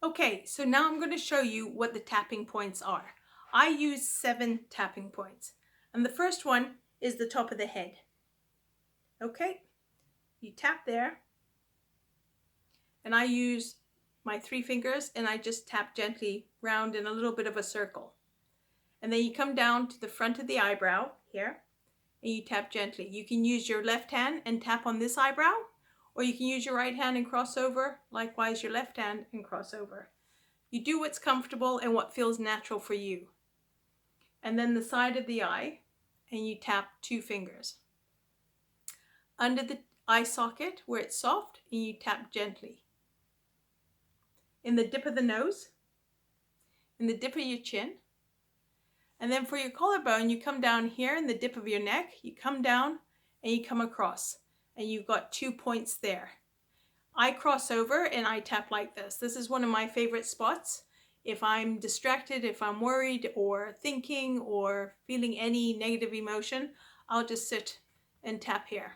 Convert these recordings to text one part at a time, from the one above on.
Okay, so now I'm going to show you what the tapping points are. I use 7 tapping points. And the first one is the top of the head. Okay, you tap there. And I use my 3 fingers and I just tap gently round in a little bit of a circle. And then you come down to the front of the eyebrow here and you tap gently. You can use your left hand and tap on this eyebrow, or you can use your right hand and cross over, likewise your left hand and cross over. You do what's comfortable and what feels natural for you. And then the side of the eye, and you tap 2 fingers. Under the eye socket where it's soft, and you tap gently. In the dip of the nose, in the dip of your chin, and then for your collarbone, you come down here in the dip of your neck, you come down and you come across, and you've got 2 points there. I cross over and I tap like this. This is one of my favorite spots. If I'm distracted, if I'm worried or thinking or feeling any negative emotion, I'll just sit and tap here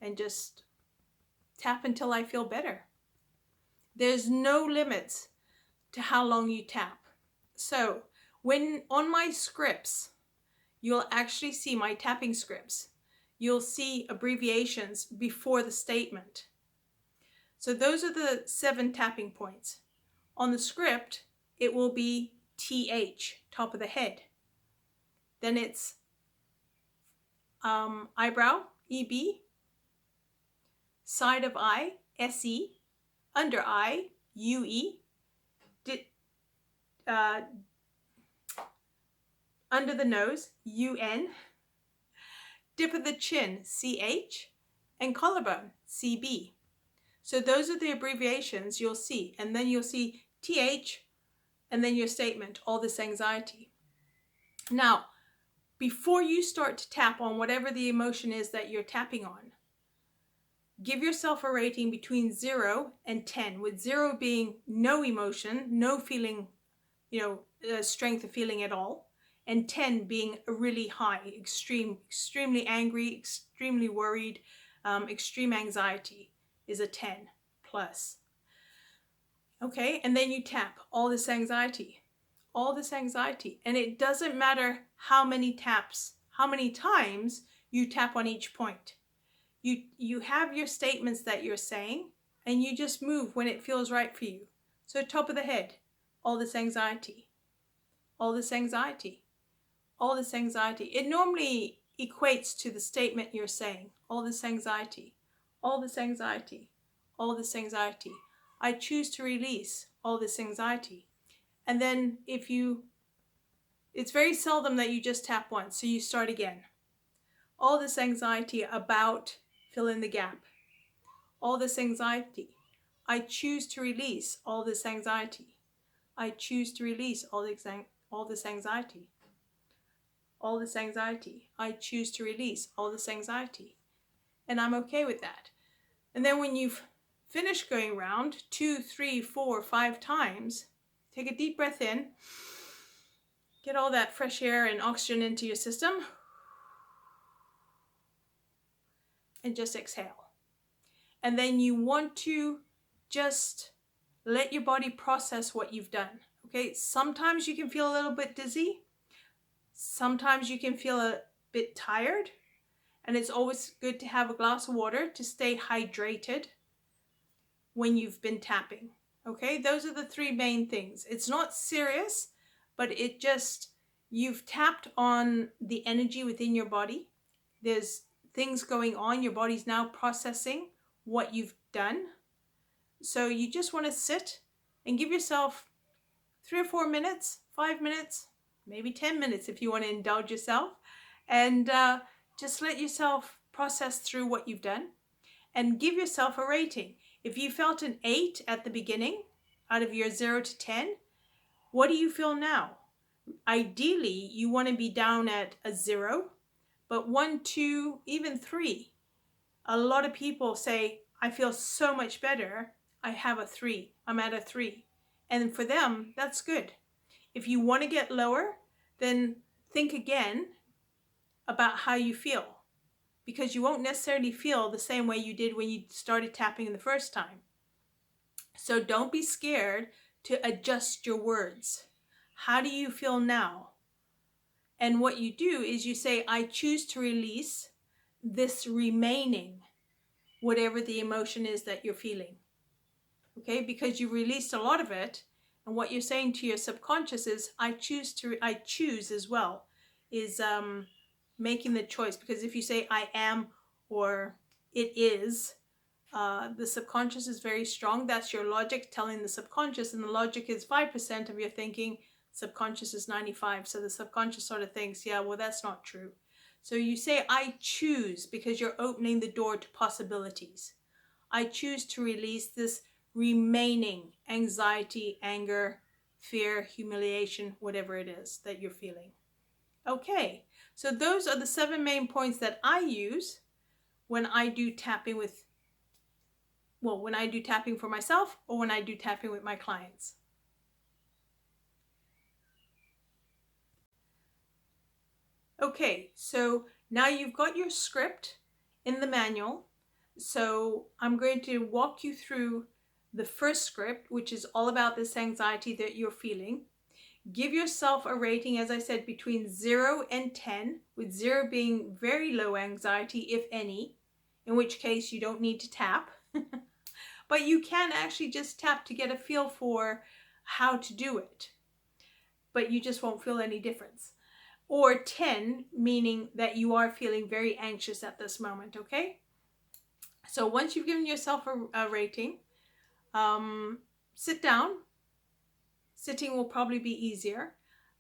and just tap until I feel better. There's no limits to how long you tap. So when on my scripts, you'll actually see my tapping scripts. You'll see abbreviations before the statement. So those are the 7 tapping points. On the script, it will be TH, top of the head. Then it's eyebrow, EB, side of eye, SE, under eye, UE, under the nose, UN, dip of the chin, CH, and collarbone, CB. So those are the abbreviations you'll see, and then you'll see TH, and then your statement, all this anxiety. Now, before you start to tap on whatever the emotion is that you're tapping on, give yourself a rating between 0 and 10, with 0 being no emotion, no feeling, strength of feeling at all, and 10 being a really high, extremely angry, extremely worried, extreme anxiety is a 10 plus. Okay, and then you tap all this anxiety, and it doesn't matter how many taps, how many times you tap on each point. You have your statements that you're saying, and you just move when it feels right for you. So top of the head, all this anxiety, all this anxiety, all this anxiety. It normally equates to the statement you're saying, all this anxiety, all this anxiety, all this anxiety. I choose to release all this anxiety. And then it's very seldom that you just tap once, so you start again. All this anxiety about, fill in the gap. All this anxiety. I choose to release all this anxiety. I choose to release all this anxiety. All this anxiety. I choose to release all this anxiety. And I'm okay with that. And then when you've finished going around 2, 3, 4, 5 times, take a deep breath in. Get all that fresh air and oxygen into your system. And just exhale. And then you want to just let your body process what you've done. Okay, sometimes you can feel a little bit dizzy. Sometimes you can feel a bit tired. And it's always good to have a glass of water to stay hydrated when you've been tapping. Okay, those are the 3 main things. It's not serious, but you've tapped on the energy within your body. There's things going on. Your body's now processing what you've done. So you just want to sit and give yourself 3 or 4 minutes, 5 minutes, maybe 10 minutes if you want to indulge yourself, and just let yourself process through what you've done and give yourself a rating. If you felt an 8 at the beginning, out of your 0 to 10, what do you feel now? Ideally, you want to be down at a 0, but 1, 2, even 3. A lot of people say, I feel so much better. I have a 3. I'm at a 3. And for them, that's good. If you want to get lower, then think again about how you feel, because you won't necessarily feel the same way you did when you started tapping the first time. So don't be scared to adjust your words. How do you feel now? And what you do is you say, I choose to release this remaining, whatever the emotion is that you're feeling. Okay, because you released a lot of it, and what you're saying to your subconscious is, I choose as well, is making the choice. Because if you say I am or it is, the subconscious is very strong. That's your logic telling the subconscious, and the logic is 5% of your thinking, subconscious is 95. So the subconscious sort of thinks, yeah, well, that's not true. So you say I choose, because you're opening the door to possibilities. I choose to release this remaining anxiety, anger, fear, humiliation, whatever it is that you're feeling. Okay, so those are the 7 main points that I use when I do tapping with, well, when I do tapping for myself or when I do tapping with my clients. Okay, so now you've got your script in the manual. So I'm going to walk you through the first script, which is all about this anxiety that you're feeling. Give yourself a rating, as I said, between 0 and 10, with 0 being very low anxiety, if any, in which case you don't need to tap. But you can actually just tap to get a feel for how to do it, but you just won't feel any difference. Or 10, meaning that you are feeling very anxious at this moment, okay? So once you've given yourself a rating, sit down. Sitting will probably be easier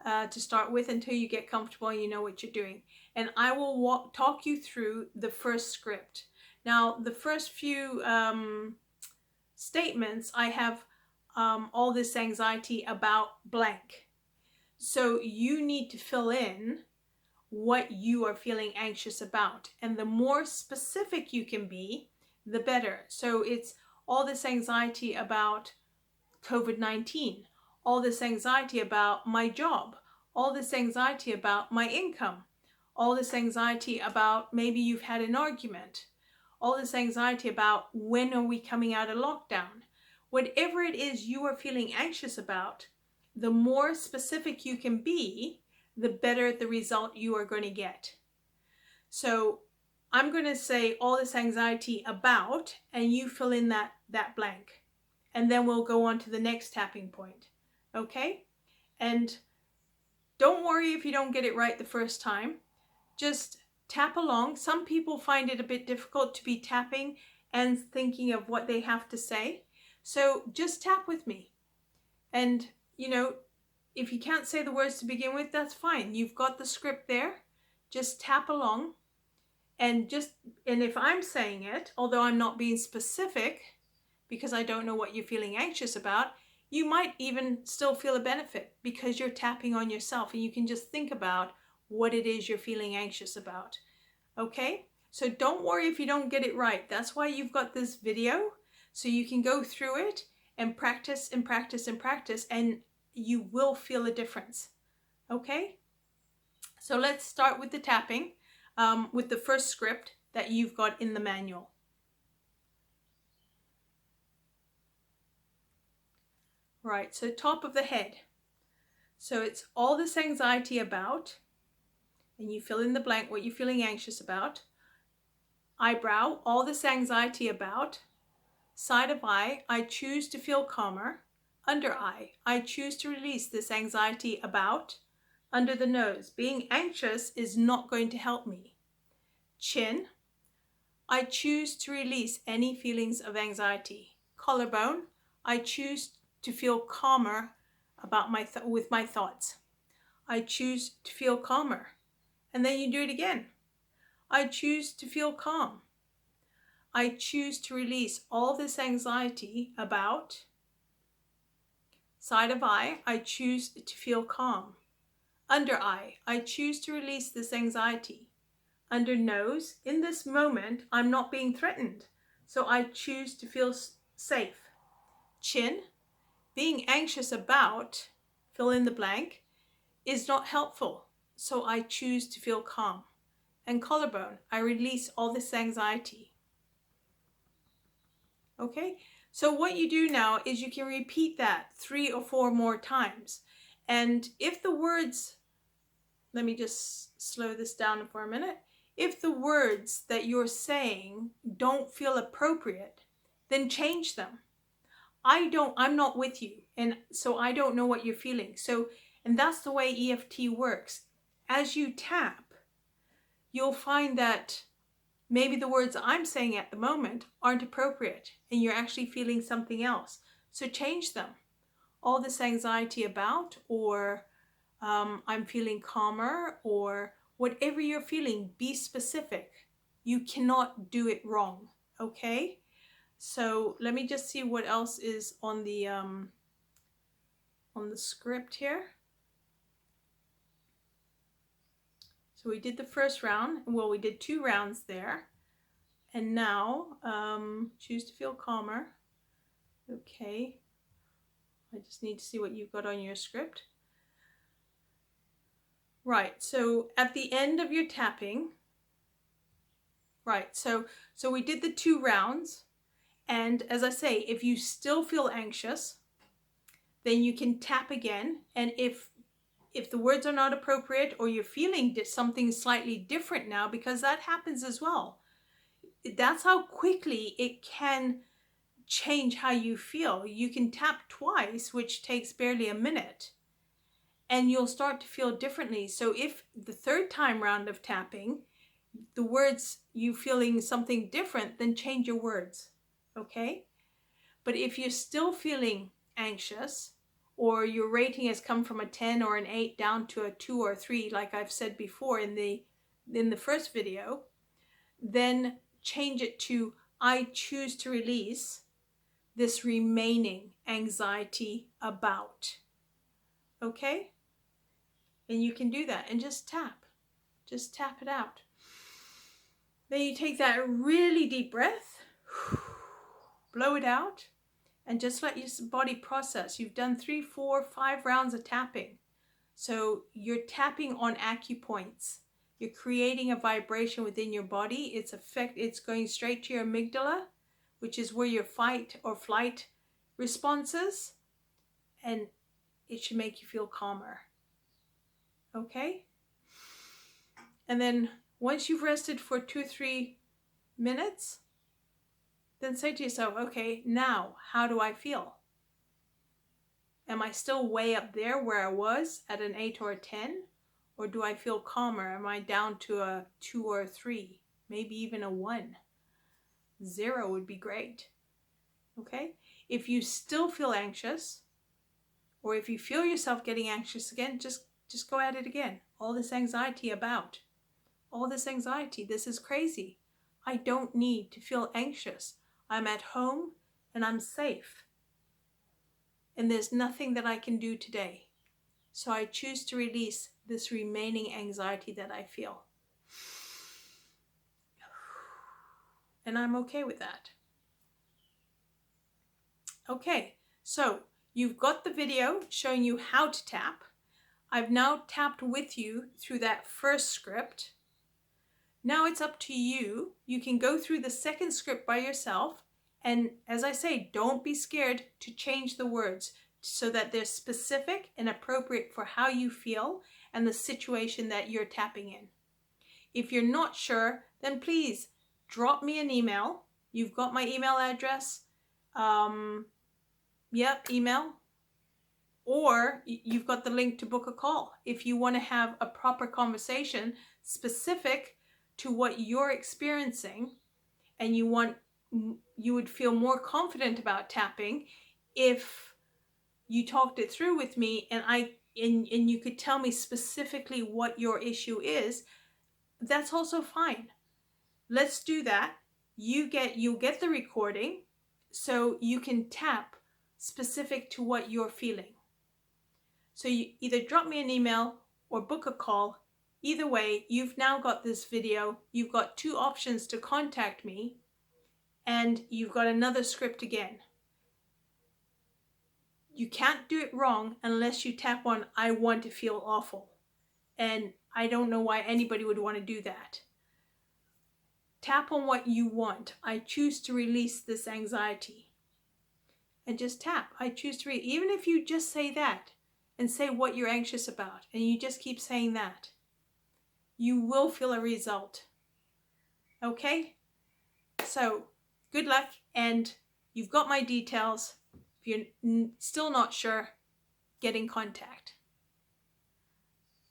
to start with until you get comfortable and you know what you're doing. And I will talk you through the first script. Now, the first few statements, I have all this anxiety about blank. So you need to fill in what you are feeling anxious about. And the more specific you can be, the better. So it's all this anxiety about COVID-19, all this anxiety about my job, all this anxiety about my income, all this anxiety about maybe you've had an argument, all this anxiety about when are we coming out of lockdown. Whatever it is you are feeling anxious about, the more specific you can be, the better the result you are going to get. So I'm going to say all this anxiety about, and you fill in that blank. And then we'll go on to the next tapping point. Okay? And don't worry if you don't get it right the first time. Just tap along. Some people find it a bit difficult to be tapping and thinking of what they have to say. So just tap with me. And, you know, if you can't say the words to begin with, that's fine. You've got the script there. Just tap along. And if I'm saying it, although I'm not being specific, because I don't know what you're feeling anxious about, you might even still feel a benefit because you're tapping on yourself and you can just think about what it is you're feeling anxious about. Okay? So don't worry if you don't get it right. That's why you've got this video, so you can go through it and practice and practice and practice, and you will feel a difference. Okay? So let's start with the tapping, with the first script that you've got in the manual. Right, so top of the head. So it's all this anxiety about, and you fill in the blank what you're feeling anxious about. Eyebrow, all this anxiety about. Side of eye, I choose to feel calmer. Under eye, I choose to release this anxiety about. Under the nose, being anxious is not going to help me. Chin, I choose to release any feelings of anxiety. Collarbone, I choose to feel calmer about with my thoughts. I choose to feel calmer. And then you do it again. I choose to feel calm. I choose to release all this anxiety about. Side of eye, I choose to feel calm. Under eye, I choose to release this anxiety. Under nose, in this moment, I'm not being threatened, so I choose to feel safe. Chin, being anxious about, fill in the blank, is not helpful, so I choose to feel calm. And collarbone, I release all this anxiety. Okay, So what you do now is you can repeat that 3 or 4 more times. And if the words, let me just slow this down for a minute. If the words that you're saying don't feel appropriate, then change them. I'm not with you, and so I don't know what you're feeling. So, and that's the way EFT works. As you tap, you'll find that maybe the words I'm saying at the moment aren't appropriate and you're actually feeling something else. So change them. All this anxiety about, or I'm feeling calmer, or whatever you're feeling, be specific. You cannot do it wrong, okay? So let me just see what else is on the script here. So we did the first round. Well, we did 2 rounds there. And now, choose to feel calmer. Okay. I just need to see what you've got on your script. Right, so at the end of your tapping, right, so we did the 2 rounds. And as I say, if you still feel anxious, then you can tap again. And if the words are not appropriate, or you're feeling something slightly different now, because that happens as well. That's how quickly it can change how you feel. You can tap twice, which takes barely a minute, and you'll start to feel differently. So if the 3rd time round of tapping, the words, you feeling something different, then change your words, okay? But if you're still feeling anxious, or your rating has come from a 10 or an 8 down to a 2 or 3, like I've said before in the first video, then change it to, I choose to release this remaining anxiety about, okay? And you can do that and just tap it out. Then you take that really deep breath, blow it out, and just let your body process. You've done 3, 4, 5 rounds of tapping. So you're tapping on acupoints. You're creating a vibration within your body. It's going straight to your amygdala, which is where your fight or flight responses, and it should make you feel calmer. Okay? And then once you've rested for 2 or 3 minutes, then say to yourself, okay, now how do I feel? Am I still way up there where I was at an 8 or a 10? Or do I feel calmer? Am I down to a 2 or a 3? Maybe even a 1. 0 would be great. Okay? If you still feel anxious, or if you feel yourself getting anxious again, just go at it again. All this anxiety about. All this anxiety. This is crazy. I don't need to feel anxious. I'm at home and I'm safe. And there's nothing that I can do today. So I choose to release this remaining anxiety that I feel. And I'm okay with that. Okay, so you've got the video showing you how to tap. I've now tapped with you through that first script. Now it's up to you. You can go through the second script by yourself. And as I say, don't be scared to change the words so that they're specific and appropriate for how you feel and the situation that you're tapping in. If you're not sure, then please drop me an email. You've got my email address. Email. Or you've got the link to book a call if you want to have a proper conversation specific to what you're experiencing, and you would feel more confident about tapping if you talked it through with me, and you could tell me specifically what your issue is. That's also fine. Let's do that. You'll get the recording so you can tap specific to what you're feeling. So you either drop me an email or book a call. Either way, you've now got this video. You've got 2 options to contact me, and you've got another script again. You can't do it wrong unless you tap on, I want to feel awful. And I don't know why anybody would want to do that. Tap on what you want. I choose to release this anxiety. and just tap, I choose to read. Even if you just say that and say what you're anxious about and you just keep saying that, you will feel a result. Okay? So good luck, and you've got my details. If you're still not sure, get in contact.